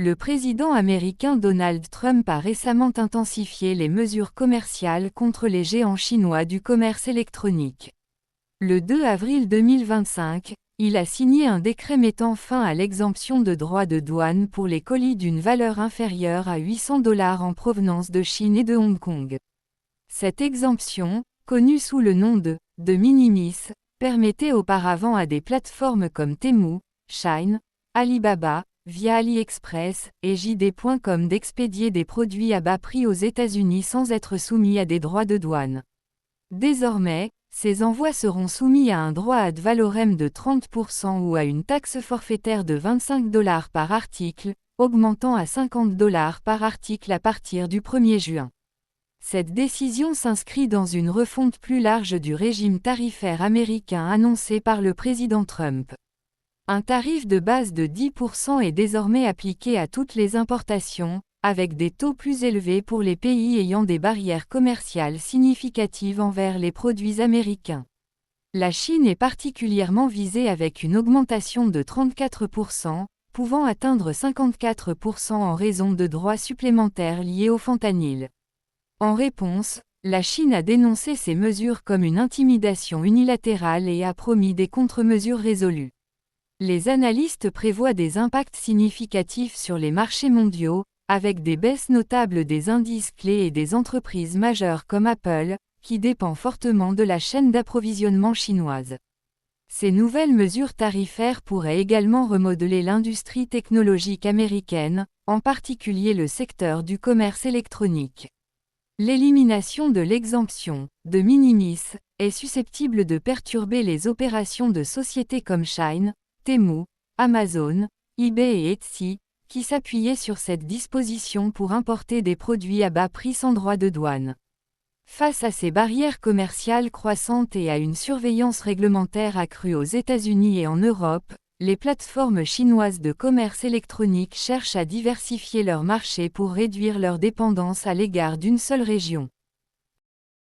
Le président américain Donald Trump a récemment intensifié les mesures commerciales contre les géants chinois du commerce électronique. Le 2 avril 2025, il a signé un décret mettant fin à l'exemption de droits de douane pour les colis d'une valeur inférieure à $800 en provenance de Chine et de Hong Kong. Cette exemption, connue sous le nom de minimis, permettait auparavant à des plateformes comme Temu, Shein, Alibaba, via AliExpress et JD.com d'expédier des produits à bas prix aux États-Unis sans être soumis à des droits de douane. Désormais, ces envois seront soumis à un droit ad valorem de 30% ou à une taxe forfaitaire de $25 par article, augmentant à $50 par article à partir du 1er juin. Cette décision s'inscrit dans une refonte plus large du régime tarifaire américain annoncé par le président Trump. Un tarif de base de 10% est désormais appliqué à toutes les importations, avec des taux plus élevés pour les pays ayant des barrières commerciales significatives envers les produits américains. La Chine est particulièrement visée avec une augmentation de 34%, pouvant atteindre 54% en raison de droits supplémentaires liés au fentanyl. En réponse, la Chine a dénoncé ces mesures comme une intimidation unilatérale et a promis des contre-mesures résolues. Les analystes prévoient des impacts significatifs sur les marchés mondiaux, avec des baisses notables des indices clés et des entreprises majeures comme Apple, qui dépend fortement de la chaîne d'approvisionnement chinoise. Ces nouvelles mesures tarifaires pourraient également remodeler l'industrie technologique américaine, en particulier le secteur du commerce électronique. L'élimination de l'exemption de minimis est susceptible de perturber les opérations de sociétés comme Shein, Temu, Amazon, eBay et Etsy, qui s'appuyaient sur cette disposition pour importer des produits à bas prix sans droit de douane. Face à ces barrières commerciales croissantes et à une surveillance réglementaire accrue aux États-Unis et en Europe, les plateformes chinoises de commerce électronique cherchent à diversifier leur marché pour réduire leur dépendance à l'égard d'une seule région.